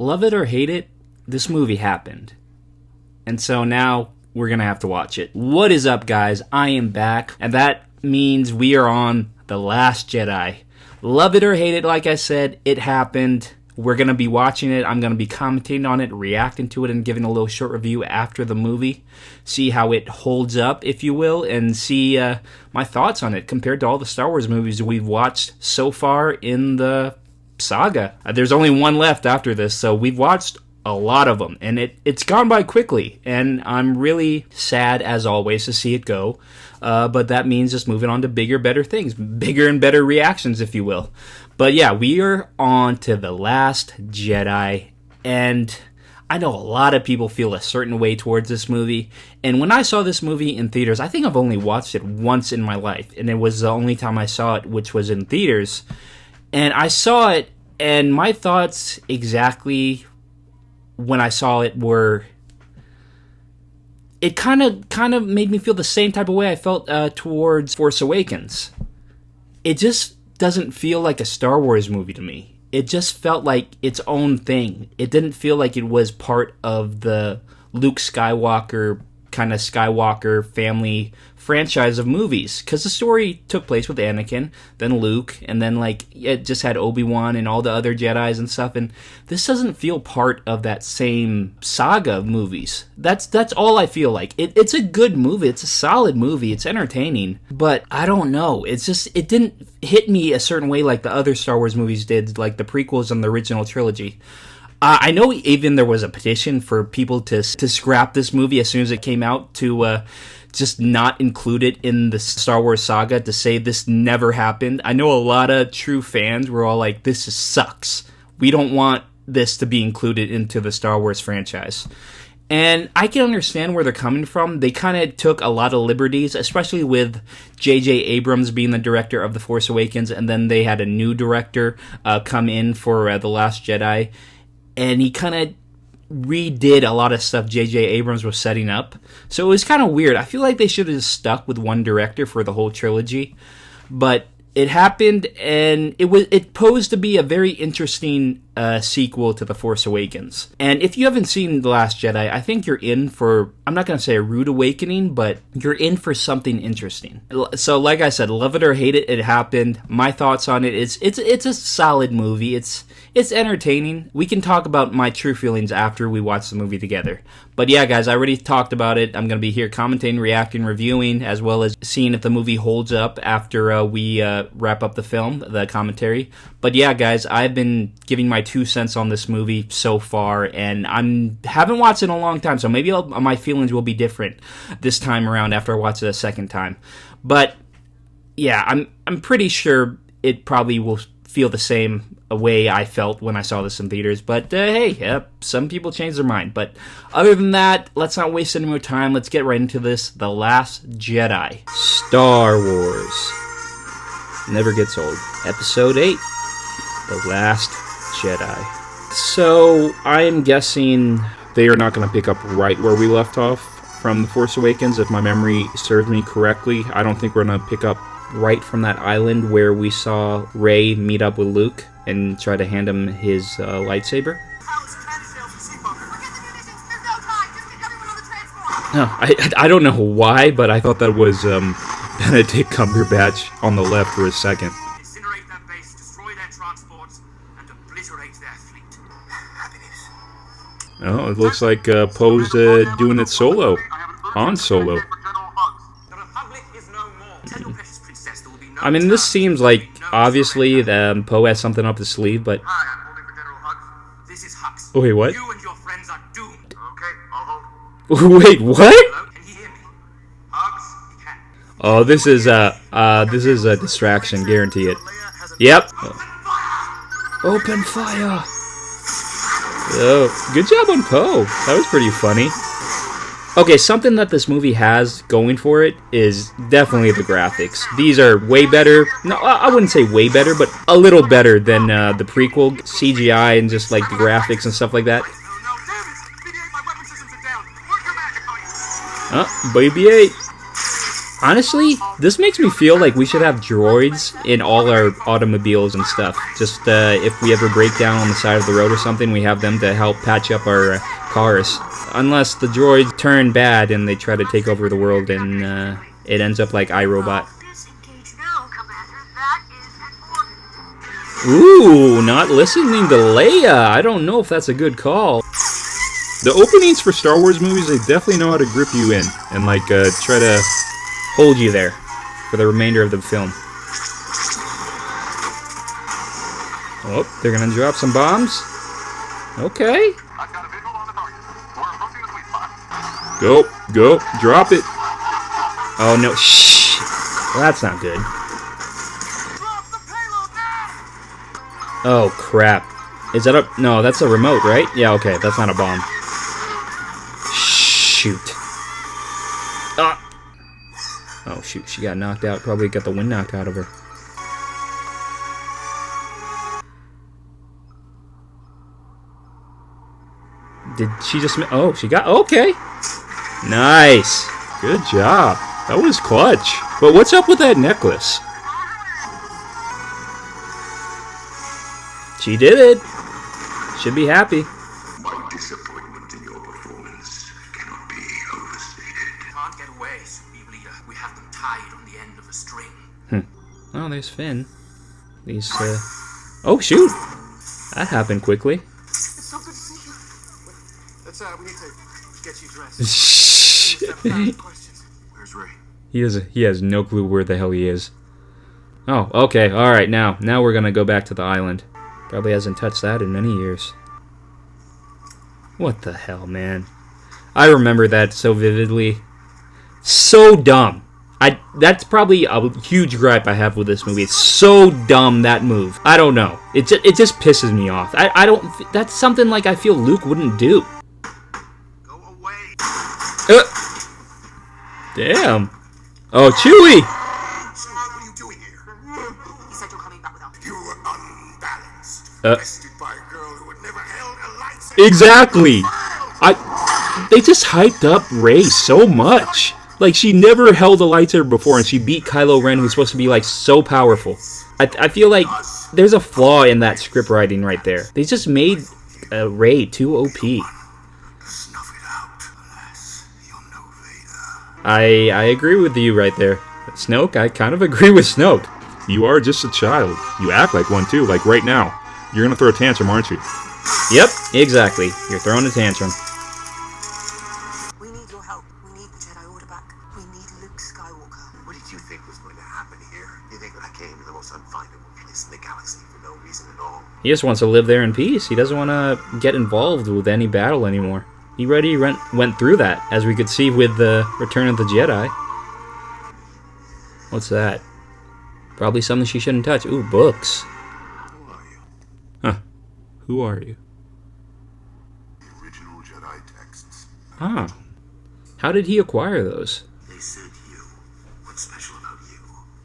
love it or hate it, this movie happened. And so now we're going to have to watch it. What is up, guys? I am back, and that means we are on The Last Jedi. Love it or hate it, like I said, it happened. We're going to be watching it. I'm going to be commenting on it, reacting to it, and giving a little short review after the movie. See how it holds up, if you will, and see my thoughts on it compared to all the Star Wars movies we've watched so far in the saga. There's only one left after this, so we've watched a lot of them, and it's gone by quickly, and I'm really sad, as always, to see it go, but that means just moving on to bigger, better things, bigger and better reactions, if you will. But yeah, we are on to The Last Jedi, and I know a lot of people feel a certain way towards this movie, and when I saw this movie in theaters, I think I've only watched it once in my life, and it was the only time I saw it, which was in theaters, and I saw it, and my thoughts exactly when I saw it were, it kind of made me feel the same type of way I felt towards Force Awakens. It just doesn't feel like a Star Wars movie to me. It just felt like its own thing. It didn't feel like it was part of the Luke Skywalker kind of Skywalker family franchise of movies, because the story took place with Anakin, then Luke, and then like it just had Obi-Wan and all the other Jedis and stuff, and this doesn't feel part of that same saga of movies. That's all I feel like. It's a good movie, it's a solid movie, it's entertaining, but I don't know, it's just, it didn't hit me a certain way like the other Star Wars movies did, like the prequels and the original trilogy. I know even there was a petition for people to scrap this movie as soon as it came out, to just not include it in the Star Wars saga, to say this never happened. I know a lot of true fans were all like, this sucks. We don't want this to be included into the Star Wars franchise. And I can understand where they're coming from. They kind of took a lot of liberties, especially with J.J. Abrams being the director of The Force Awakens, and then they had a new director come in for The Last Jedi. And he kind of redid a lot of stuff J.J. Abrams was setting up. So it was kind of weird. I feel like they should have just stuck with one director for the whole trilogy. But it happened, and it posed to be a very interesting sequel to The Force Awakens. And if you haven't seen The Last Jedi, I think you're in for, I'm not going to say a rude awakening, but you're in for something interesting. So like I said, love it or hate it, it happened. My thoughts on it is, it's a solid movie. It's entertaining. We can talk about my true feelings after we watch the movie together. But yeah, guys, I already talked about it. I'm going to be here commenting, reacting, reviewing, as well as seeing if the movie holds up after we wrap up the film, the commentary. But yeah, guys, I've been giving my 2 cents on this movie so far, and haven't watched it in a long time, so maybe my feelings will be different this time around after I watch it a second time. But yeah, I'm pretty sure it probably will feel the same way I felt when I saw this in theaters. But hey, some people change their mind. But other than that, let's not waste any more time. Let's get right into this. The Last Jedi. Star Wars never gets old. Episode 8. The Last Jedi. So I am guessing they are not going to pick up right where we left off from The Force Awakens. If my memory serves me correctly, I don't think we're going to pick up right from that island where we saw Rey meet up with Luke and try to hand him his lightsaber. No, I don't know why, but I thought that was Benedict Cumberbatch on the left for a second. Incinerate their base, destroy their transports, and obliterate their fleet. Happiness. Oh, it looks like Poe's doing it solo. Han Solo. I mean, this seems like, obviously, Poe has something up his sleeve, but... This is Hux. Oh, wait, what? You and your friends are doomed. Okay, I'll hold. Wait, what? Hello? Can you hear me? Hux, you can. Oh, this is a distraction, guarantee it. Yep. Open fire! Oh, good job on Poe. That was pretty funny. Okay, something that this movie has going for it is definitely the graphics. These are way better. No, I wouldn't say way better, but a little better than the prequel CGI and just like the graphics and stuff like that. Oh, BB-8. Honestly, this makes me feel like we should have droids in all our automobiles and stuff. Just if we ever break down on the side of the road or something, we have them to help patch up our cars. Unless the droids turn bad and they try to take over the world and it ends up like iRobot. Disengage now, Commander. That is an order. Ooh, not listening to Leia. I don't know if that's a good call. The openings for Star Wars movies, they definitely know how to grip you in and like try to hold you there for the remainder of the film. Oh, they're gonna drop some bombs. Okay. I've got a visual on the target. We're approaching the sweet spot. Go, drop it. Oh no, shh. Well, that's not good. Drop the payload now! Oh crap. Is that a... No, that's a remote, right? Yeah, okay, that's not a bomb. Shoot. Ah! Oh shoot, she got knocked out. Probably got the wind knocked out of her. Did she just... Oh, she got... Okay. Nice. Good job. That was clutch. But what's up with that necklace? She did it. Should be happy. My disappointment in your performance cannot be overstated. Can't get away, Supreme Leader. We have them tied on the end of a string. Oh, there's Finn. These, Oh, shoot. That happened quickly. It's so good to see you. Let's, we need to get you dressed. Questions. Where's Ray? He has no clue where the hell he is. Oh, okay. All right, now we're gonna go back to the island. Probably hasn't touched that in many years. What the hell, man? I remember that so vividly. So dumb. That's probably a huge gripe I have with this movie. It's so dumb, that move. I don't know. It just pisses me off. I don't... That's something like I feel Luke wouldn't do. Go away. Damn. Oh, Chewie! What are you doing here? He said you're coming back without me. You were unbalanced. Bested by a girl who had never held a lightsaber. Exactly. They just hyped up Rey so much. Like, she never held a lightsaber before, and she beat Kylo Ren, who's supposed to be, like, so powerful. I feel like there's a flaw in that script writing right there. They just made Rey too OP. Snuff it out. Alas, you'll know Vader. I agree with you right there. Snoke, I kind of agree with Snoke. You are just a child. You act like one too, like right now. You're gonna throw a tantrum, aren't you? Yep, exactly. You're throwing a tantrum. We need your help. We need the Jedi Order back. We need Luke Skywalker. What did you think was going to happen here? You think that I came to the most unfindable place in the galaxy for no reason at all? He just wants to live there in peace. He doesn't want to get involved with any battle anymore. He already went through that, as we could see with the Return of the Jedi. What's that? Probably something she shouldn't touch. Ooh, books. Who are you? Huh. Who are you? The original Jedi texts. Ah. How did he acquire those? They said you. What's special about you?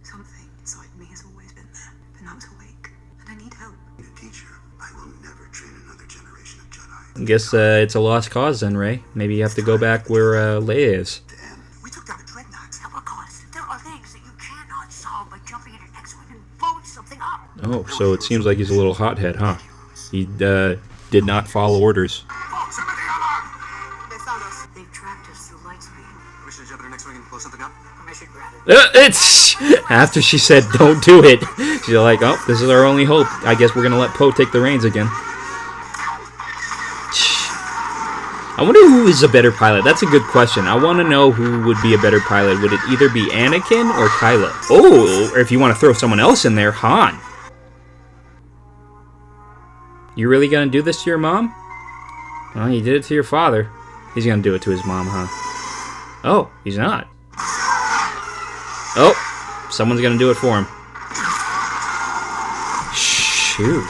Something inside me has always been there, but now it's awake, and I need help. A teacher. I will never train another generation of Jedi. I guess it's a lost cause then, Rey. Maybe you have to go back where Leia is. Damn. We took down a dreadnought. Of course, there are things that you cannot solve by jumping in an X-Wing and blowing something up. Oh, so it seems like he's a little hothead, huh? He did not follow orders. Proximity alarm! They found us. They've tracked us through light speed. Permission to jump in an X-Wing and blow something up? Permission granted. It's after she said don't do it. She's like, oh, this is our only hope. I guess we're gonna let Poe take the reins again. I wonder who is a better pilot. That's a good question. I want to know who would be a better pilot. Would it either be Anakin or Kylo? Oh, or if you want to throw someone else in there, Han. You really gonna do this to your mom? Well, you did it to your father. He's gonna do it to his mom, huh? Oh, he's not. Oh, someone's gonna do it for him. Shoot.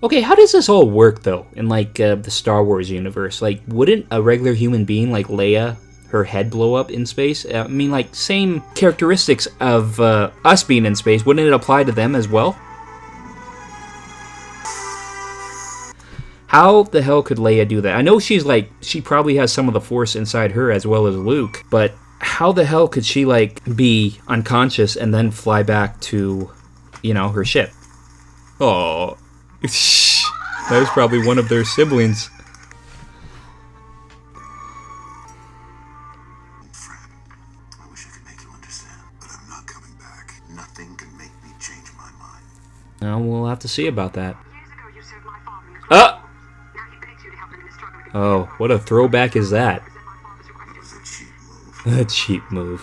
Okay, how does this all work, though, in, like, the Star Wars universe? Like, wouldn't a regular human being like Leia, her head blow up in space? I mean, like, same characteristics of us being in space. Wouldn't it apply to them as well? How the hell could Leia do that? I know she's, like, she probably has some of the Force inside her as well as Luke, but how the hell could she, like, be unconscious and then fly back to, you know, her ship? Oh, that was probably one of their siblings. Fred, I wish I could make you understand, but I'm not coming back. Nothing can make me change my mind. Now we'll have to see about that. Years ago, you served my father in the struggle. Now he begs you to help him in his struggle against Oh, what a throwback is that? my father's request. It was a cheap move.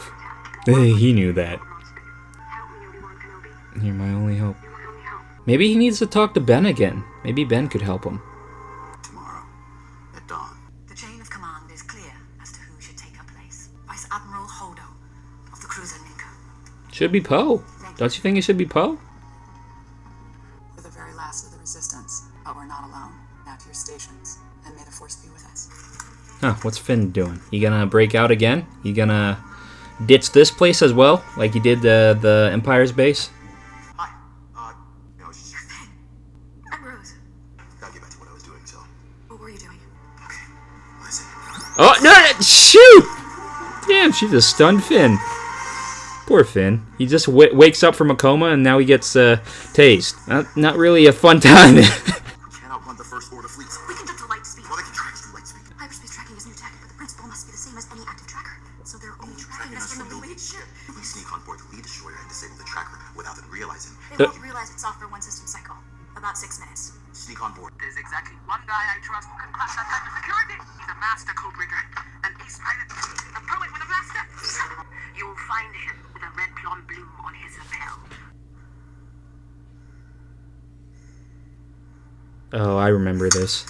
A cheap move. He knew that. Help me, Obi-Wan Kenobi. You're my only hope. You're my only hope. Maybe he needs to talk to Ben again. Maybe Ben could help him. Tomorrow, at dawn. The chain of command is clear as to who should take her place. Vice Admiral Holdo of the cruiser Ninka. Should be Poe. Don't you think it should be Poe? We're the very last of the resistance, but we're not alone. Now to your stations, and may the force be with us. Huh, what's Finn doing? You gonna break out again? You gonna ditch this place as well? Like you did the Empire's base? Hi. No, she's... I'm Rose. Gotta get back to what I was doing, so... What were you doing? Okay, listen. Oh, no! Shoot! Damn, she just stunned Finn. Poor Finn. He just wakes up from a coma and now he gets tased. Not really a fun time. Can't outrun the First Order fleets. We can jump to light speed. Well, they can track us through light speed. Hyperspace tracking is new tech, but the principle must be the same as any active tracker. So they're only tracking us from the lead ship. If we sneak on board the lead destroyer and disable the tracker without them realizing, They won't realize it's off for one system cycle. About 6 minutes. sneak on board. There's exactly one guy I trust who can crash that type of security. He's a master codebreaker, an ace pilot, a poet with a blaster. You'll find him with a red plum bloom on his lapel. Oh, I remember this.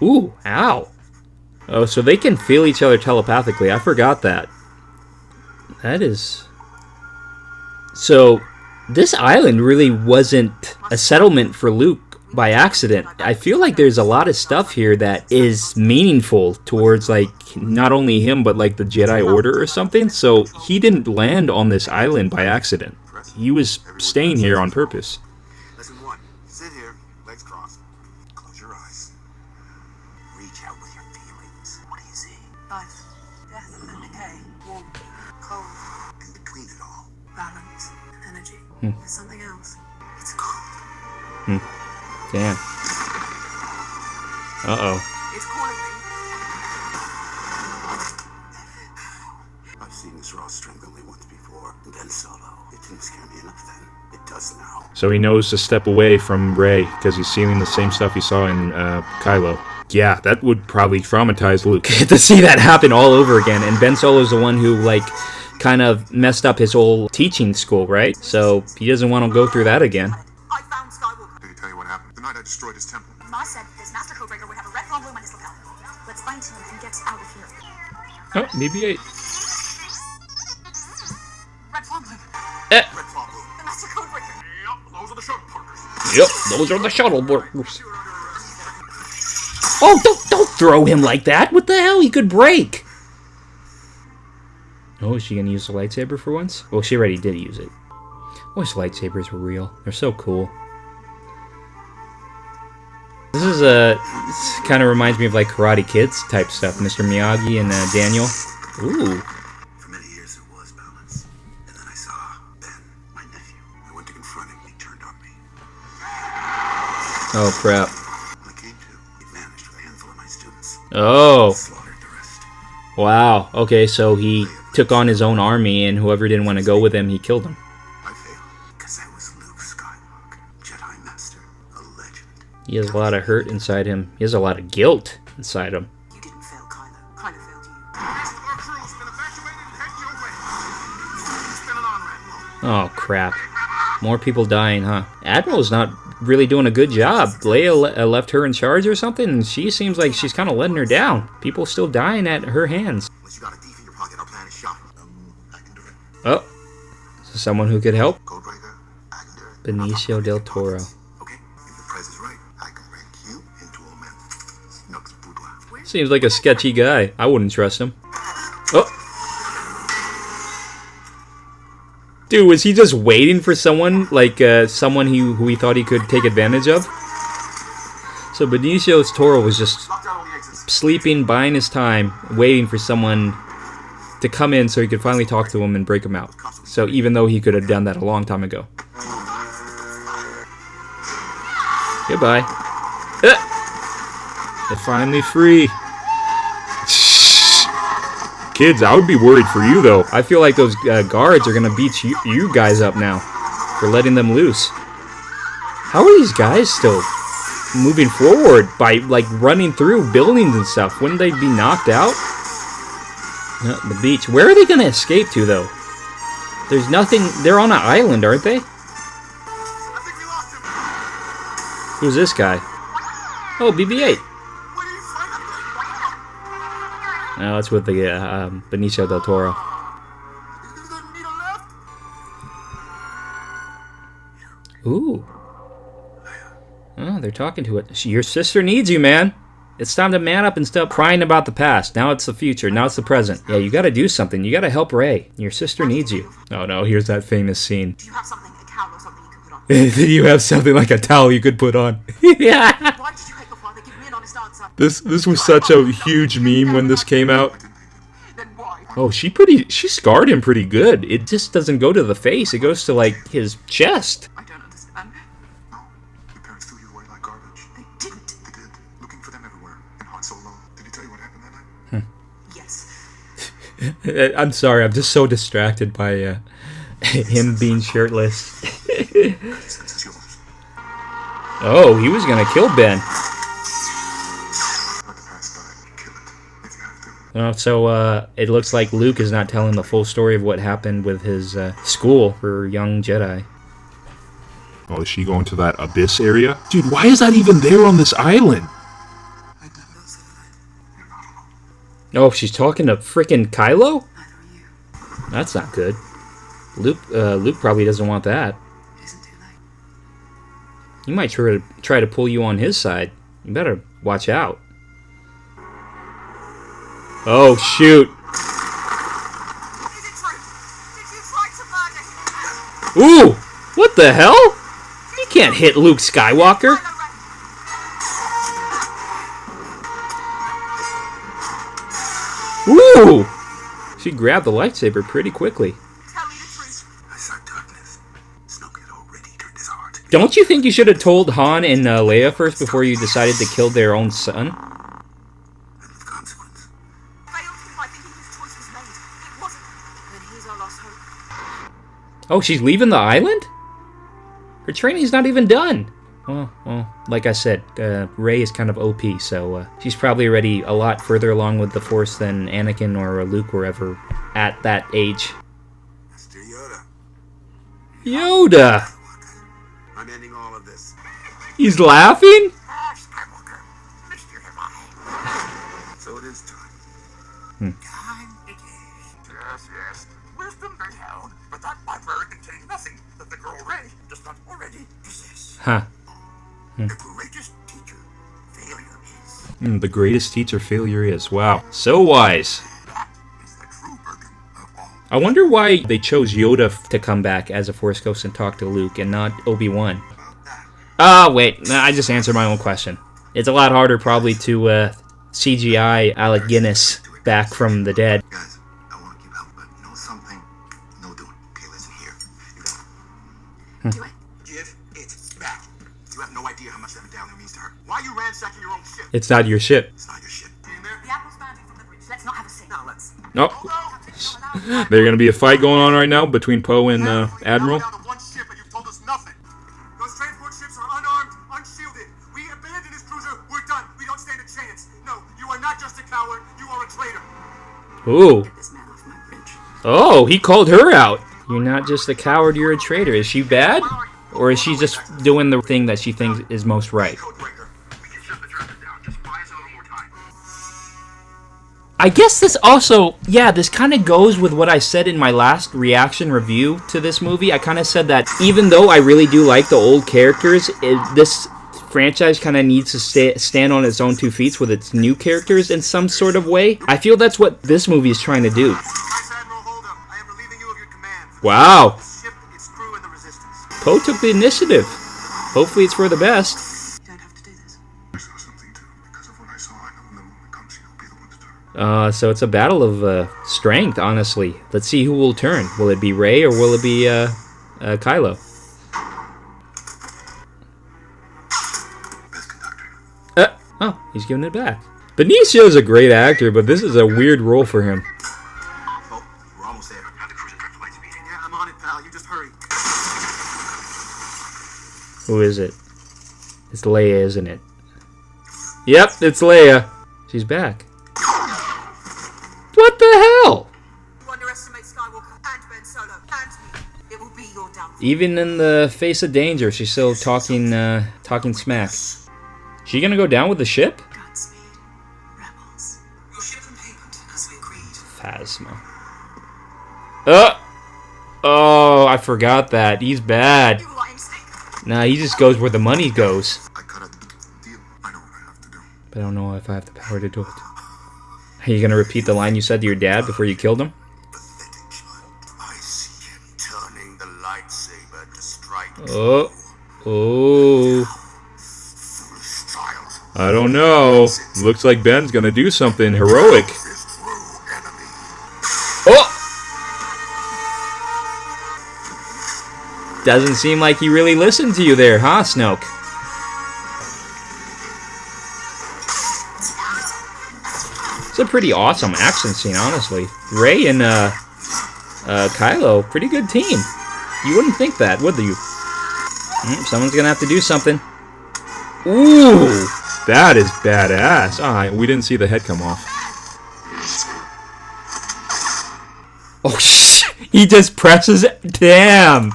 Ooh, ow. Oh, so they can feel each other telepathically. I forgot that. That is... So, this island really wasn't a settlement for Luke by accident. I feel like there's a lot of stuff here that is meaningful towards, like, not only him, but, like, the Jedi Order or something. So, he didn't land on this island by accident. He was staying here on purpose. Lesson 1. Sit here, legs crossed. Close your eyes. Reach out with your feelings. What do you see? Life, death, and decay. Warmth, cold, In between it all. balance, energy. There's something else. It's cold. Damn. Uh-oh. It's calling me. I've seen this raw strength only once before. And then Solo. It didn't scare me enough then. It does now. So he knows to step away from Rey because he's seeing the same stuff he saw in Kylo. Yeah, that would probably traumatize Luke. To see that happen all over again. And Ben Solo's the one who, like, kind of messed up his whole teaching school, right? So he doesn't want to go through that again. I found Skywalker. Did he tell you what happened? The night I destroyed his temple. Maz said this master codebreaker would have a red plum bloom on his lapel. Let's find him and get out of here. Oh, BB-8. Red plum bloom. Red Claw Blue. The master codebreaker. Yep, those are the shuttle partners. Yep, those are the shuttle workers. Oh, don't throw him like that. What the hell? He could break. Oh, is she going to use the lightsaber for once? Well, she already did use it. I wish lightsabers were real. They're so cool. This is this kind of reminds me of like Karate Kids type stuff. Mr. Miyagi and Daniel. Ooh. For many years there was balance. And then I saw Ben, my nephew. I went to confront him. He turned on me. Oh, crap. When I came to, he vanished with a handful of my students. Oh. Slaughtered the rest. Wow. Okay, so he took on his own army, and whoever didn't want to go with him, he killed him. I failed because I was Luke Skywalker, Jedi Master, a legend. He has a lot of hurt inside him. He has a lot of guilt inside him. You didn't fail Kylo. Kylo failed you. Rest of our crew's been evacuated and heading your way. It's been an on-ramp. Oh, crap. More people dying, huh? Admiral's not really doing a good job. Leia left her in charge or something, and she seems like she's kind of letting her down. People still dying at her hands. Unless you got a thief in your pocket, our plan is shot. I can do it. Oh. So someone who could help? Codebreaker, I can do it. Benicio del Toro. Okay, if the price is right, I can break you into a man. Nux boudoir. Seems like a sketchy guy. I wouldn't trust him. Oh. Dude, was he just waiting for someone, like someone who he thought he could take advantage of? So Benicio Toro was just Lock down all the exits. sleeping, buying his time, waiting for someone to come in so he could finally talk to him and break him out. So even though he could have done that a long time ago. Goodbye. They're finally free. Kids, I would be worried for you, though. I feel like those guards are going to beat you guys up now for letting them loose. How are these guys still moving forward by, like, running through buildings and stuff? Wouldn't they be knocked out? The beach. Where are they going to escape to, though? There's nothing... They're on an island, aren't they? I think we lost him. Who's this guy? Oh, BB-8. What are you fighting? No, it's with the Benicio del Toro. You didn't need a left? Ooh. Oh, they're talking to it. Your sister needs you, man. It's time to man up and stop crying about the past. Now it's the future. Now it's the present. Yeah, you gotta do something. You gotta help Rey. Your sister needs you. Oh no, here's that famous scene. Do you have something, a cowl or something you can put on? Did you have something like a towel you could put on? Yeah. Why did you hate your father? Give me an honest answer. This was such a huge meme when this came out. Then why? Oh, she scarred him pretty good. It just doesn't go to the face. It goes to, like, his chest. I don't understand. No. Your parents threw you away like garbage. They didn't. They did. Looking for them everywhere. And Han Solo. Did he tell you what happened that night? Yes. I'm sorry. I'm just so distracted by him being shirtless. Since it's yours. Oh, he was gonna kill Ben. Let the past die. Kill it. If you have to. So it looks like Luke is not telling the full story of what happened with his school for young Jedi. Oh, is she going to that abyss area? Dude, why is that even there on this island? Oh, she's talking to frickin' Kylo? Neither are you. That's not good. Luke probably doesn't want that. It isn't too late. He might try to pull you on his side. You better watch out. Oh, shoot. Is it true? Did you try to murder him? Ooh! What the hell? You can't hit Luke Skywalker. Ooh! She grabbed the lightsaber pretty quickly. Tell me the truth. I saw darkness. Snoke had already turned his heart. Don't you think you should have told Han and Leia first before you decided to kill their own son? And with consequence. Failed him by thinking his choice was made. It wasn't. Then he's our last hope. Oh, she's leaving the island? Her training's not even done. Well, like I said, Rey is kind of OP, so she's probably already a lot further along with the Force than Anakin or Luke were ever at that age. Master Yoda. Yoda! I'm ending all of this. He's laughing? Skywalker. Mr. Divine. So it is time. Time it is. Yes, yes. Wisdom they held, but that library contained nothing that the girl Rey does not already possess. Huh. The greatest teacher failure is. The greatest teacher failure is. Wow. So wise. That is the true burden of all. I wonder why they chose Yoda to come back as a Force Ghost and talk to Luke and not Obi-Wan. Ah, wait. Nah, I just answered my own question. It's a lot harder probably to CGI Alec Guinness back from the dead. Guys, I want to keep help, but you know something? No doing. Okay, listen here. You got Do it. give it back. You have no idea how much that medallion means to her. Why are you ransacking your own ship? It's not your ship. It's not your ship. The apple's bounding from the bridge. Let's not have a scene. Now let's. Nope. There's gonna be a fight going on right now between Poe and Admiral. Down to one ship and you've told us nothing. Those transport ships are unarmed, unshielded. We abandon this cruiser. We're done. We don't stand a chance. No, you are not just a coward. You are a traitor. Ooh. Get this man off my bridge. Oh, he called her out. You're not just a coward, you're a traitor. Is she bad? Or is she just doing the thing that she thinks is most right? Codebreaker. We can shut the traffic down. Just buy us a little more time. I guess this also, yeah, this kind of goes with what I said in my last reaction review to this movie. I kind of said that even though I really do like the old characters, this franchise kind of needs to stand on its own 2 feet with its new characters in some sort of way. I feel that's what this movie is trying to do. Vice Admiral Holdup, I am relieving you of your command. Wow. The ship, its crew, and the resistance. Poe took the initiative. Hopefully it's for the best. You don't have to do this. I saw something too. Because of what I saw, I know when the moment comes, you'll be the one to turn. So it's a battle of strength, honestly. Let's see who will turn. Will it be Rey or will it be Kylo? Best conductor. Oh, he's giving it back. Benicio's a great actor, but this is a weird role for him. Oh, we're almost there. Have the cruiser prep for light speed. Yeah, I'm on it, pal. You just hurry. Who is it? It's Leia, isn't it? Yep, it's Leia. She's back. What the hell? You underestimate Skywalker and Ben Solo and me. It will be your downfall. Even in the face of danger, she's still talking smack. She gonna go down with the ship? Godspeed, rebels. Your shipment payment, as we agreed. Phasma. Oh, I forgot that. He's bad. You lying snake. Nah, he just goes where the money goes. I cut a deal. I know what I have to do. But I don't know if I have the power to do it. Are you gonna repeat the line you said to your dad before you killed him? Pathetic child. I see him turning the lightsaber to strike. Oh. Foolish child. I don't know. Looks like Ben's gonna do something heroic. His true enemy. Oh! Doesn't seem like he really listened to you there, huh, Snoke? It's a pretty awesome action scene, honestly. Rey and Kylo, pretty good team. You wouldn't think that, would you? Someone's gonna have to do something. Ooh! That is badass. Ah, we didn't see the head come off. Oh, shh! He just presses it. Damn!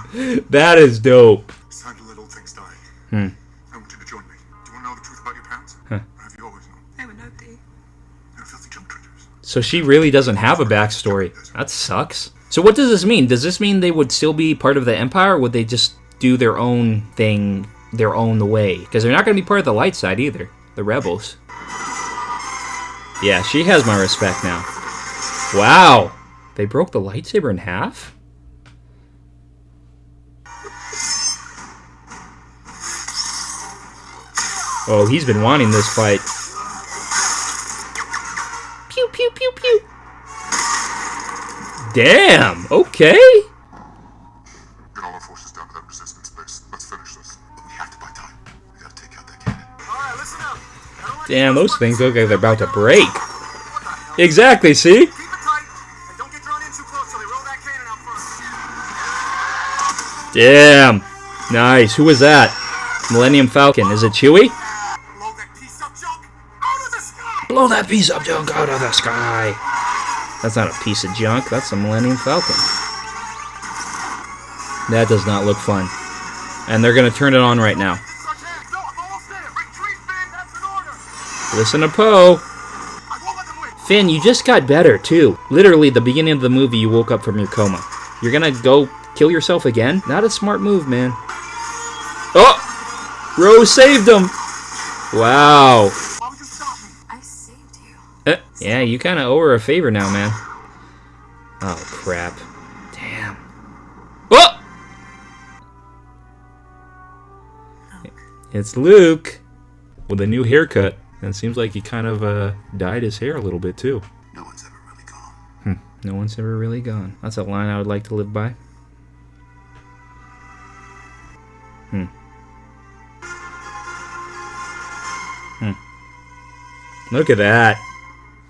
That is dope. It's time to let old things die. Hmm. I want you to join me. Do you want to know the truth about your parents? Huh. Or have you always known? They were nobody. They're filthy junk traders. So she really doesn't have a backstory. That sucks. So what does this mean? Does this mean they would still be part of the Empire, or would they just do their own thing, their own way? Because they're not going to be part of the light side either. The rebels. Yeah, she has my respect now. Wow. They broke the lightsaber in half? Oh, he's been wanting this fight. Pew, pew, pew, pew. Damn, okay. Get all our forces down to that resistance base. Let's finish this. But we have to buy time. We gotta take out that cannon. Alright, listen up. Damn, those things look like they're about to break. Exactly, see? Keep it tight, and don't get drawn in too close till they roll that cannon out first. Damn. Nice. Who was that? Millennium Falcon. Is it Chewie? Blow that piece of junk out of the sky! Blow that piece of junk out of the sky. That's not a piece of junk. That's a Millennium Falcon. That does not look fun. And they're going to turn it on right now. No, I'm almost there. Retreat, Finn. That's an order. Listen to Poe. I won't let them win. Finn, you just got better, too. Literally, the beginning of the movie, you woke up from your coma. You're going to go kill yourself again? Not a smart move, man. Oh! Rose saved him. Wow. Why would you stop me? I saved you. Yeah, you kind of owe her a favor now, man. Oh, crap. Damn. Oh! It's Luke. With a new haircut. And it seems like he kind of dyed his hair a little bit too. No one's ever really gone. No one's ever really gone. That's a line I would like to live by. Look at that.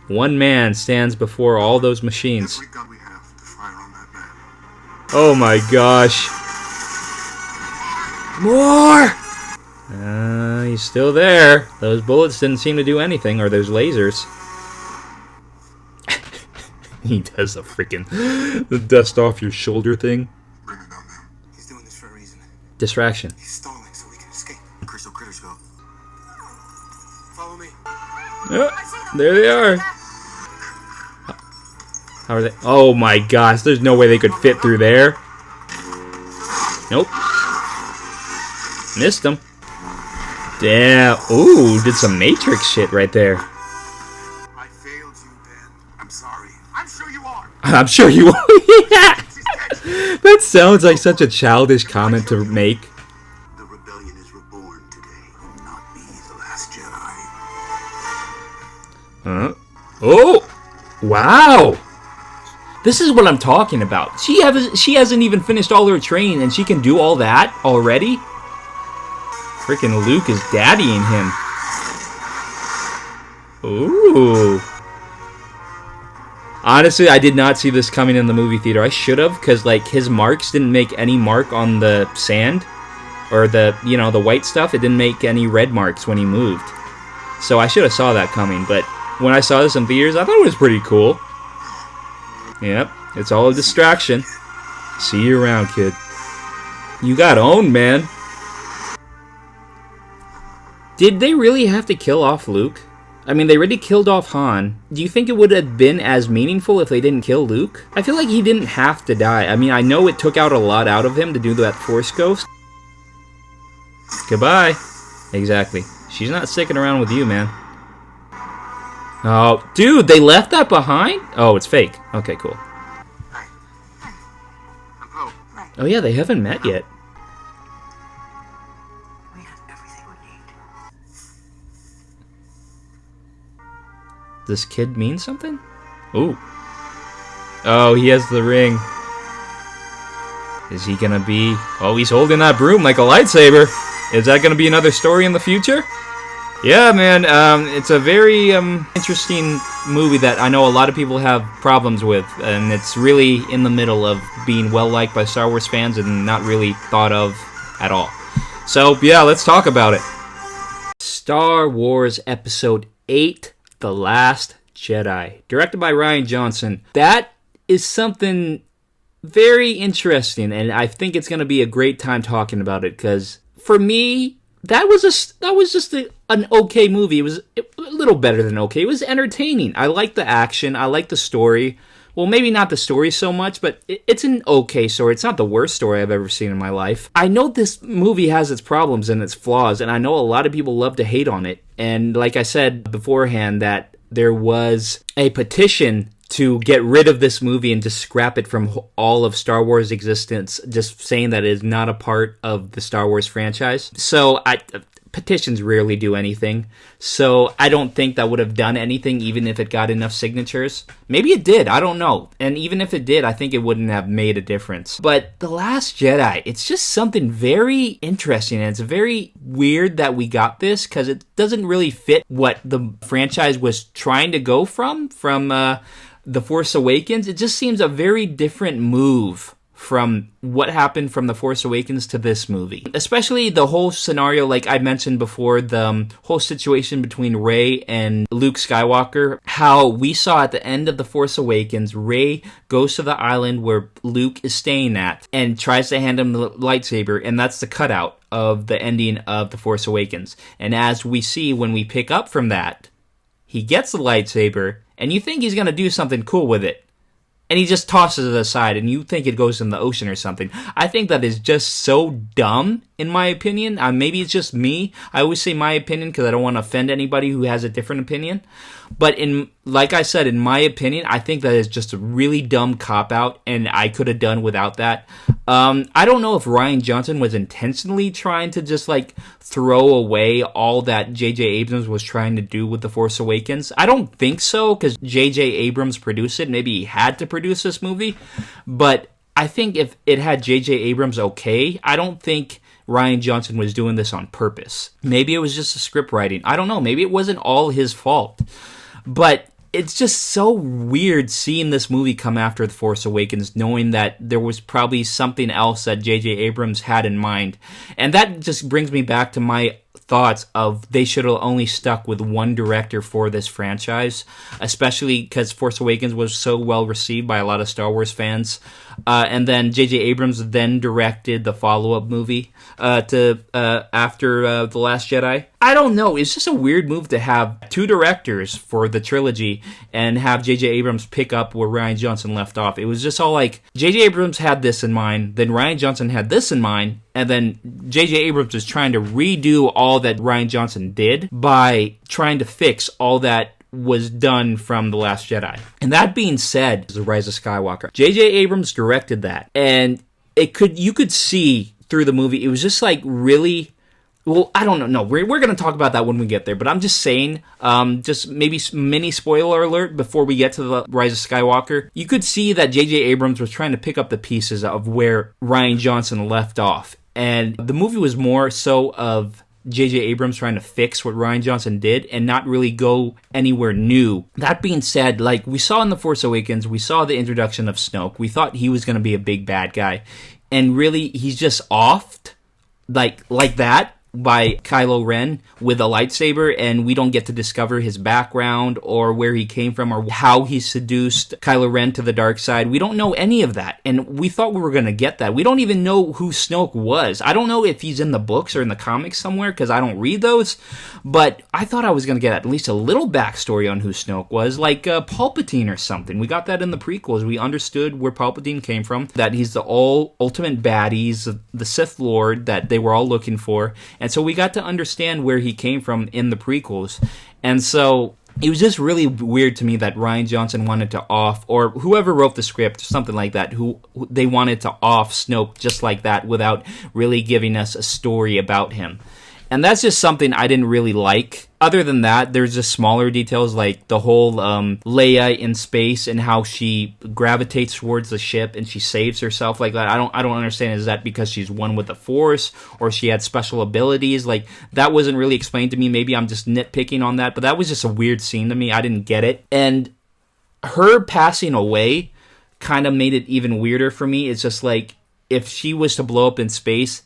One man stands before all those machines. Every gun we have to fire on that man. Oh my gosh. More! He's still there. Those bullets didn't seem to do anything, or those lasers. He does the freaking the dust off your shoulder thing. Bring it down now. He's doing this for a reason. Distraction. He's stalling so we can escape. Crystal critters go. Follow me. Oh, there they are. How are they? Oh my gosh, there's no way they could fit through there. Nope. Missed them. Damn. Ooh, did some Matrix shit right there. I failed you, Ben. I'm sorry. I'm sure you are. I'm sure you will. Yeah. She's dead. That sounds like such a childish comment to make. The rebellion is reborn today. Not me, the last Jedi. Oh! Wow! This is what I'm talking about. She hasn't even finished all her training, and she can do all that already? Freaking Luke is daddying him. Ooh. Honestly, I did not see this coming in the movie theater. I should have, because, like, his marks didn't make any mark on the sand. Or the white stuff. It didn't make any red marks when he moved. So I should have saw that coming, but when I saw this in theaters, I thought it was pretty cool. Yep, it's all a distraction. See you around, kid. You got owned, man. Did they really have to kill off Luke? I mean, they already killed off Han. Do you think it would have been as meaningful if they didn't kill Luke? I feel like he didn't have to die. I mean, I know it took out a lot out of him to do that Force Ghost. Goodbye. Exactly. She's not sticking around with you, man. Oh, dude, they left that behind? Oh, it's fake. Okay, cool. Oh, yeah, they haven't met yet. We have everything we need. This kid mean something? Ooh. Oh, he has the ring. Is he gonna be... Oh, he's holding that broom like a lightsaber. Is that gonna be another story in the future? Yeah, man, it's a very interesting movie that I know a lot of people have problems with, and it's really in the middle of being well-liked by Star Wars fans and not really thought of at all. So, yeah, let's talk about it. Star Wars Episode VIII, The Last Jedi, directed by Rian Johnson. That is something very interesting, and I think it's going to be a great time talking about it, because for me, that was just an okay movie. It was a little better than okay. It was entertaining. I liked the action. I liked the story. Well, maybe not the story so much, but it's an okay story. It's not the worst story I've ever seen in my life. I know this movie has its problems and its flaws, and I know a lot of people love to hate on it. And like I said beforehand, that there was a petition to get rid of this movie and just scrap it from all of Star Wars existence, just saying that it is not a part of the Star Wars franchise. So petitions rarely do anything. So I don't think that would have done anything even if it got enough signatures. Maybe it did, I don't know. And even if it did, I think it wouldn't have made a difference. But The Last Jedi, it's just something very interesting, and it's very weird that we got this, because it doesn't really fit what the franchise was trying to go from The Force Awakens. It just seems a very different move from what happened from The Force Awakens to this movie. Especially the whole scenario, like I mentioned before, the whole situation between Rey and Luke Skywalker. How we saw at the end of The Force Awakens, Rey goes to the island where Luke is staying at and tries to hand him the lightsaber, and that's the cutout of the ending of The Force Awakens. And as we see when we pick up from that, he gets the lightsaber, and you think he's going to do something cool with it. And he just tosses it aside, and you think it goes in the ocean or something. I think that is just so dumb, in my opinion. Maybe it's just me. I always say my opinion because I don't want to offend anybody who has a different opinion. But like I said, in my opinion, I think that is just a really dumb cop-out, and I could have done without that. I don't know if Rian Johnson was intentionally trying to just, like, throw away all that J.J. Abrams was trying to do with The Force Awakens. I don't think so, because J.J. Abrams produced it. Maybe he had to produce this movie. But I think if it had J.J. Abrams okay, I don't think Rian Johnson was doing this on purpose. Maybe it was just a script writing. I don't know. Maybe it wasn't all his fault. But it's just so weird seeing this movie come after The Force Awakens, knowing that there was probably something else that J.J. Abrams had in mind. And that just brings me back to my thoughts of they should have only stuck with one director for this franchise, especially because Force Awakens was so well received by a lot of Star Wars fans. And then J.J. Abrams then directed the follow-up movie after The Last Jedi. I don't know. It's just a weird move to have two directors for the trilogy and have J.J. Abrams pick up where Rian Johnson left off. It was just all like, J.J. Abrams had this in mind, then Rian Johnson had this in mind, and then J.J. Abrams is trying to redo all that Rian Johnson did by trying to fix all that was done from The Last Jedi. And that being said, The Rise of Skywalker, J.J. Abrams directed that, and you could see through the movie, it was just like really... Well, I don't know. No, we're going to talk about that when we get there. But I'm just saying, just maybe mini spoiler alert before we get to the Rise of Skywalker. You could see that J.J. Abrams was trying to pick up the pieces of where Rian Johnson left off. And the movie was more so of J.J. Abrams trying to fix what Rian Johnson did and not really go anywhere new. That being said, like we saw in The Force Awakens, we saw the introduction of Snoke. We thought he was going to be a big bad guy. And really, he's just offed like that by Kylo Ren with a lightsaber, and we don't get to discover his background or where he came from or how he seduced Kylo Ren to the dark side. We don't know any of that, and we thought we were going to get that. We don't even know who Snoke was. I don't know if he's in the books or in the comics somewhere, because I don't read those, but I thought I was going to get at least a little backstory on who Snoke was, like Palpatine or something. We got that in the prequels. We understood where Palpatine came from, that he's the ultimate baddies, the Sith Lord that they were all looking for. And so we got to understand where he came from in the prequels. And so it was just really weird to me that Rian Johnson wanted to off, or whoever wrote the script, something like that, who they wanted to off Snoke just like that without really giving us a story about him. And that's just something I didn't really like. Other than that, there's just smaller details like the whole Leia in space and how she gravitates towards the ship and she saves herself like that. I don't understand. Is that because she's one with the Force or she had special abilities? Like, that wasn't really explained to me. Maybe I'm just nitpicking on that, but that was just a weird scene to me. I didn't get it. And her passing away kind of made it even weirder for me. It's just like, if she was to blow up in space,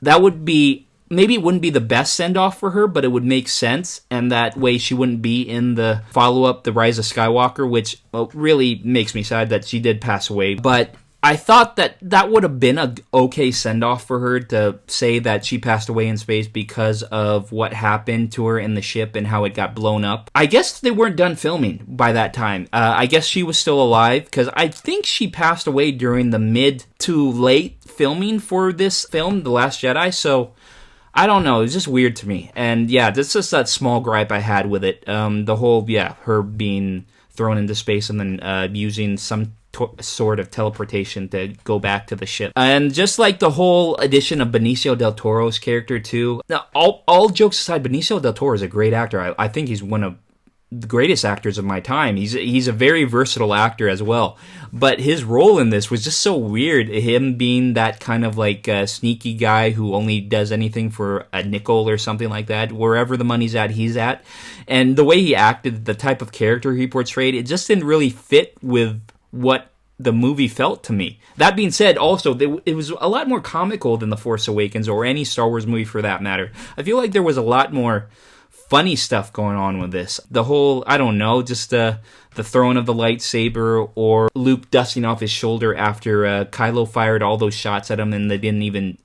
that would be... Maybe it wouldn't be the best send-off for her, but it would make sense, and that way she wouldn't be in the follow-up, The Rise of Skywalker, which really makes me sad that she did pass away. But I thought that would have been a okay send-off for her, to say that she passed away in space because of what happened to her in the ship and how it got blown up. I guess they weren't done filming by that time. I guess she was still alive, because I think she passed away during the mid to late filming for this film, The Last Jedi, so... I don't know. It's just weird to me. And yeah, that's just that small gripe I had with it. The whole, her being thrown into space and then using some sort of teleportation to go back to the ship. And just like the whole addition of Benicio del Toro's character too. Now, all jokes aside, Benicio del Toro is a great actor. I think he's one of the greatest actors of my time. He's a very versatile actor as well. But his role in this was just so weird. Him being that kind of like sneaky guy who only does anything for a nickel or something like that. Wherever the money's at, he's at. And the way he acted, the type of character he portrayed, it just didn't really fit with what the movie felt to me. That being said, also, it was a lot more comical than The Force Awakens or any Star Wars movie for that matter. I feel like there was a lot more funny stuff going on with this. The whole, I don't know, just the throwing of the lightsaber, or Luke dusting off his shoulder after Kylo fired all those shots at him and they didn't even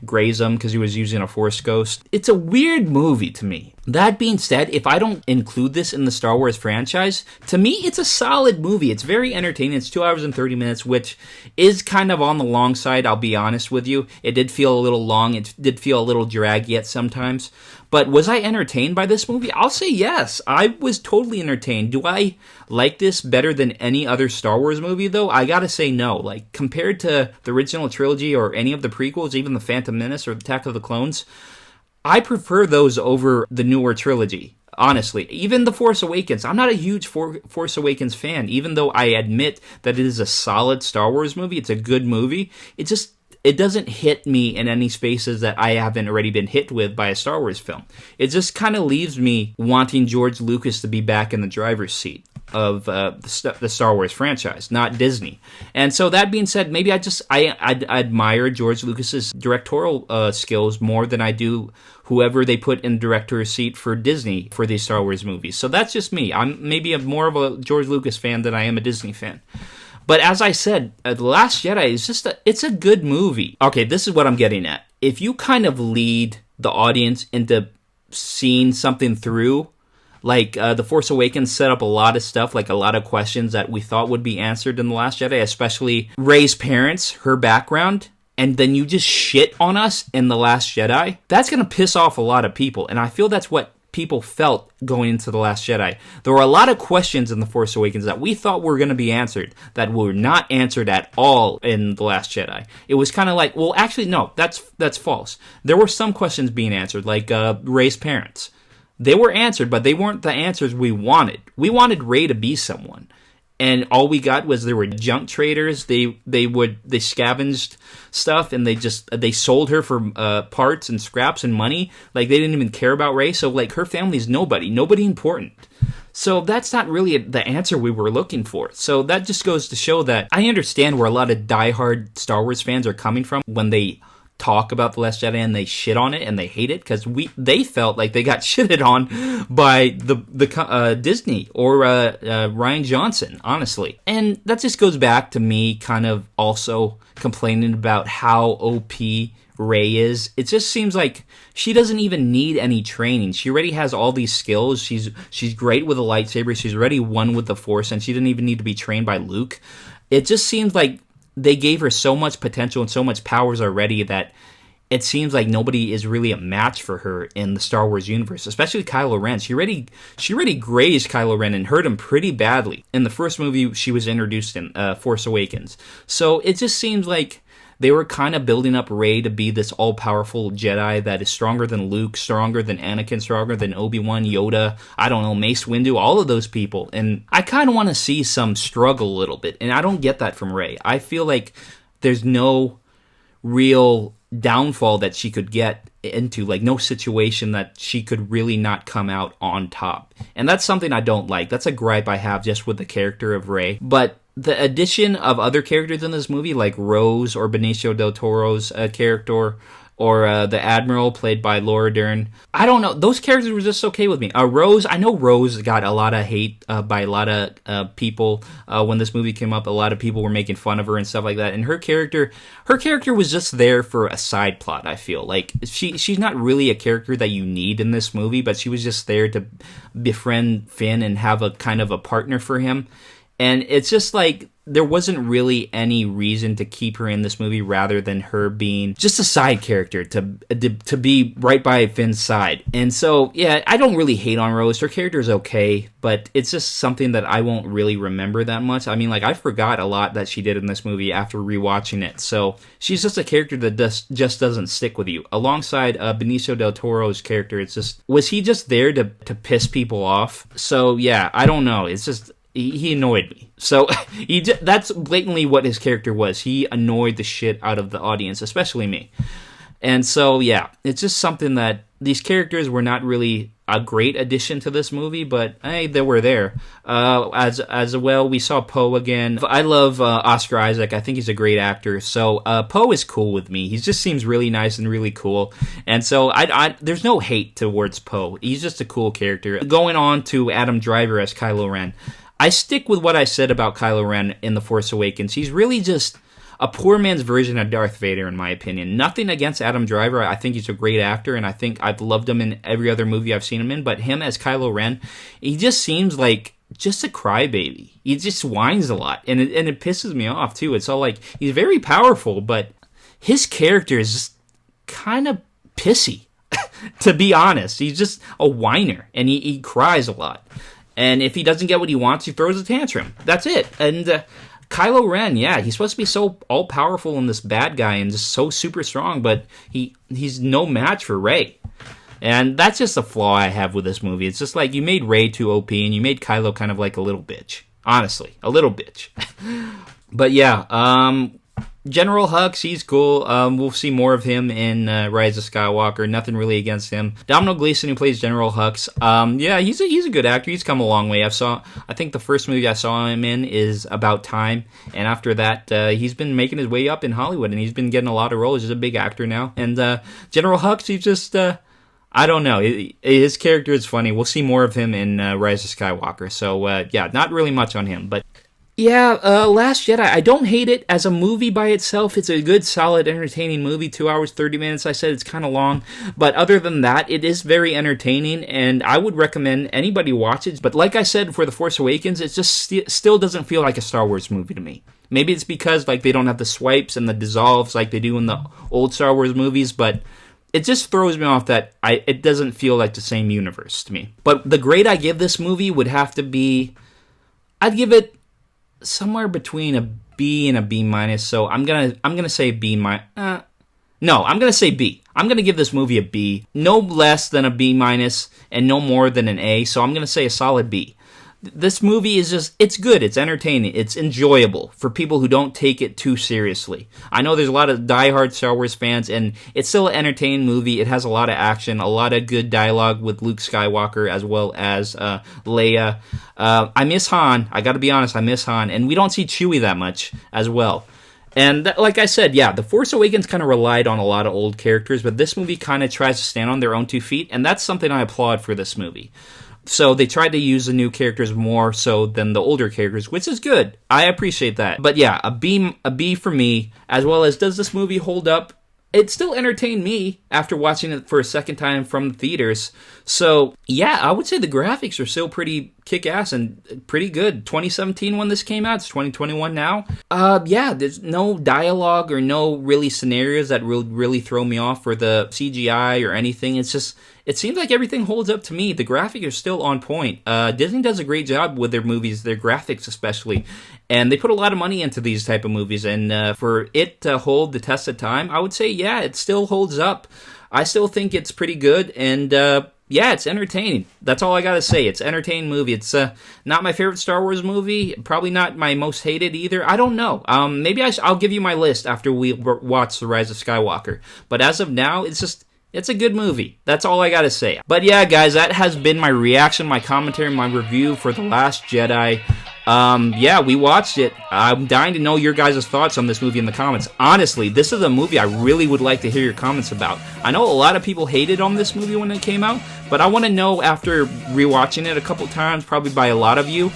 graze him because he was using a Force Ghost. It's a weird movie to me. That being said, if I don't include this in the Star Wars franchise, to me, it's a solid movie. It's very entertaining. It's 2 hours and 30 minutes, which is kind of on the long side, I'll be honest with you. It did feel a little long. It did feel a little draggy at sometimes. But was I entertained by this movie? I'll say yes. I was totally entertained. Do I like this better than any other Star Wars movie, though? I gotta say no. Like, compared to the original trilogy or any of the prequels, even The Phantom Menace or Attack of the Clones, I prefer those over the newer trilogy, honestly. Even The Force Awakens. I'm not a huge Force Awakens fan, even though I admit that it is a solid Star Wars movie. It's a good movie. It doesn't hit me in any spaces that I haven't already been hit with by a Star Wars film. It just kind of leaves me wanting George Lucas to be back in the driver's seat of the Star Wars franchise, not Disney. And so that being said, maybe I admire George Lucas's directorial skills more than I do whoever they put in director's seat for Disney for these Star Wars movies. So that's just me. I'm maybe more of a George Lucas fan than I am a Disney fan. But as I said, The Last Jedi is it's a good movie. Okay, this is what I'm getting at. If you kind of lead the audience into seeing something through, like The Force Awakens set up a lot of stuff, like a lot of questions that we thought would be answered in The Last Jedi, especially Rey's parents, her background, and then you just shit on us in The Last Jedi, that's going to piss off a lot of people. And I feel that's what people felt going into The Last Jedi. There were a lot of questions in The Force Awakens that we thought were going to be answered that were not answered at all in The Last Jedi. It was kind of like, well, actually, no, that's false. There were some questions being answered, like Rey's parents. They were answered, but they weren't the answers we wanted. We wanted Rey to be someone. And all we got was there were junk traders. They scavenged stuff and they sold her for parts and scraps and money. Like, they didn't even care about Rey. So, like, her family's nobody important. So that's not really the answer we were looking for. So that just goes to show that I understand where a lot of diehard Star Wars fans are coming from when they talk about The Last Jedi and they shit on it and they hate it, because they felt like they got shitted on by the Disney or Rian Johnson, honestly. And that just goes back to me kind of also complaining about how OP Rey is. It just seems like she doesn't even need any training. She already has all these skills. She's great with a lightsaber. She's already won with the Force, and she didn't even need to be trained by Luke. It just seems like they gave her so much potential and so much powers already that it seems like nobody is really a match for her in the Star Wars universe, especially Kylo Ren. She already grazed Kylo Ren and hurt him pretty badly. In the first movie she was introduced in, Force Awakens. So it just seems like they were kind of building up Rey to be this all-powerful Jedi that is stronger than Luke, stronger than Anakin, stronger than Obi-Wan, Yoda, I don't know, Mace Windu, all of those people. And I kind of want to see some struggle a little bit, and I don't get that from Rey. I feel like there's no real downfall that she could get into, like no situation that she could really not come out on top. And that's something I don't like. That's a gripe I have just with the character of Rey. But the addition of other characters in this movie, like Rose or Benicio del Toro's character, or the Admiral played by Laura Dern, I don't know. Those characters were just okay with me. Rose, I know Rose got a lot of hate by a lot of people when this movie came up. A lot of people were making fun of her and stuff like that. And her character was just there for a side plot, I feel. Like, she's not really a character that you need in this movie, but she was just there to befriend Finn and have a kind of a partner for him. And it's just like, there wasn't really any reason to keep her in this movie rather than her being just a side character to be right by Finn's side. And so, yeah, I don't really hate on Rose. Her character is okay, but it's just something that I won't really remember that much. I mean, like, I forgot a lot that she did in this movie after rewatching it. So she's just a character that just doesn't stick with you. Alongside Benicio del Toro's character, it's just, was he just there to piss people off? So, yeah, I don't know. It's just, he annoyed me. So that's blatantly what his character was. He annoyed the shit out of the audience, especially me. And so, yeah, it's just something that these characters were not really a great addition to this movie, but hey, they were there. As well, we saw Poe again. I love Oscar Isaac. I think he's a great actor. So Poe is cool with me. He just seems really nice and really cool. And so there's no hate towards Poe. He's just a cool character. Going on to Adam Driver as Kylo Ren. I stick with what I said about Kylo Ren in The Force Awakens. He's really just a poor man's version of Darth Vader, in my opinion. Nothing against Adam Driver. I think he's a great actor, and I think I've loved him in every other movie I've seen him in. But him as Kylo Ren, he just seems like just a crybaby. He just whines a lot, and it pisses me off, too. It's all like, he's very powerful, but his character is just kind of pissy, to be honest. He's just a whiner, and he cries a lot. And if he doesn't get what he wants, he throws a tantrum. That's it. And Kylo Ren, yeah, he's supposed to be so all-powerful and this bad guy and just so super strong, but he's no match for Rey. And that's just a flaw I have with this movie. It's just like, you made Rey too OP, and you made Kylo kind of like a little bitch. Honestly, a little bitch. But yeah, General Hux, he's cool. We'll see more of him in Rise of Skywalker. Nothing really against him. Domhnall Gleeson, who plays General Hux, yeah, he's a good actor. He's come a long way. I think the first movie I saw him in is About Time, and after that, he's been making his way up in Hollywood, and he's been getting a lot of roles. He's a big actor now. And General Hux, he's just, I don't know. His character is funny. We'll see more of him in Rise of Skywalker. So, yeah, not really much on him, but yeah, Last Jedi, I don't hate it as a movie by itself. It's a good, solid, entertaining movie. 2 hours, 30 minutes. I said it's kind of long. But other than that, it is very entertaining, and I would recommend anybody watch it. But like I said for The Force Awakens, it just still doesn't feel like a Star Wars movie to me. Maybe it's because like they don't have the swipes and the dissolves like they do in the old Star Wars movies, but it just throws me off that it doesn't feel like the same universe to me. But the grade I give this movie would have to be, I'd give it somewhere between a B and a B minus. So I'm gonna say B minus. No, I'm gonna say B. I'm gonna give this movie a B, no less than a B minus, and no more than an A. So I'm gonna say a solid B. This movie is just, it's good, it's entertaining, it's enjoyable for people who don't take it too seriously. I know there's a lot of diehard Star Wars fans, and it's still an entertaining movie. It has a lot of action, a lot of good dialogue with Luke Skywalker as well as Leia. I miss Han, I gotta be honest, I miss Han, and we don't see Chewie that much as well. And like I said, yeah, The Force Awakens kind of relied on a lot of old characters, but this movie kind of tries to stand on their own 2 feet, and that's something I applaud for this movie. So they tried to use the new characters more so than the older characters, which is good. I appreciate that. But yeah, a B for me, as well as does this movie hold up? It still entertained me after watching it for a second time from the theaters. So yeah, I would say the graphics are still pretty kick-ass and pretty good. 2017 when this came out, it's 2021 now. Yeah, there's no dialogue or no really scenarios that really throw me off for the CGI or anything. It's just, it seems like everything holds up to me. The graphics are still on point. Disney does a great job with their movies, their graphics especially. And they put a lot of money into these type of movies. And for it to hold the test of time, I would say, yeah, it still holds up. I still think it's pretty good. And yeah, it's entertaining. That's all I gotta say. It's an entertaining movie. It's not my favorite Star Wars movie. Probably not my most hated either. I don't know. Maybe I'll give you my list after we watch The Rise of Skywalker. But as of now, it's a good movie. That's all I gotta say. But yeah, guys, that has been my reaction, my commentary, my review for The Last Jedi. Yeah, we watched it. I'm dying to know your guys' thoughts on this movie in the comments. Honestly, this is a movie I really would like to hear your comments about. I know a lot of people hated on this movie when it came out, but I want to know after rewatching it a couple times, probably by a lot of you,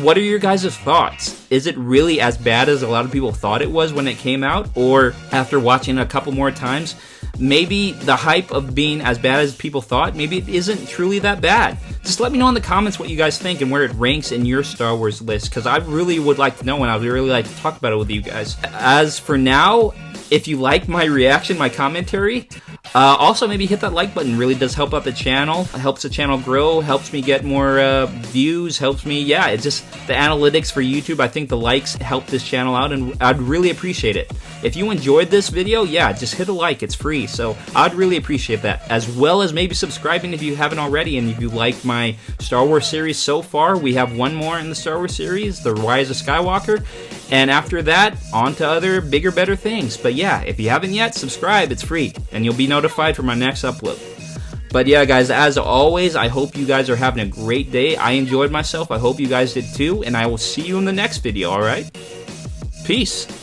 what are your guys' thoughts? Is it really as bad as a lot of people thought it was when it came out? Or after watching it a couple more times, maybe the hype of being as bad as people thought, maybe it isn't truly that bad. Just let me know in the comments what you guys think and where it ranks in your Star Wars list, because I really would like to know and I would really like to talk about it with you guys. As for now, if you like my reaction, my commentary, also maybe hit that like button. It really does help out the channel. It helps the channel grow, helps me get more views, helps me, yeah, it's just the analytics for YouTube. I think the likes help this channel out, and I'd really appreciate it. If you enjoyed this video, yeah, just hit a like. It's free, so I'd really appreciate that. As well as maybe subscribing if you haven't already, and if you like my Star Wars series so far, we have one more in the Star Wars series, The Rise of Skywalker, and after that, on to other bigger, better things. But yeah, if you haven't yet, subscribe. It's free, and you'll be notified for my next upload. But yeah, guys, as always, I hope you guys are having a great day. I enjoyed myself. I hope you guys did too, and I will see you in the next video, alright? Peace.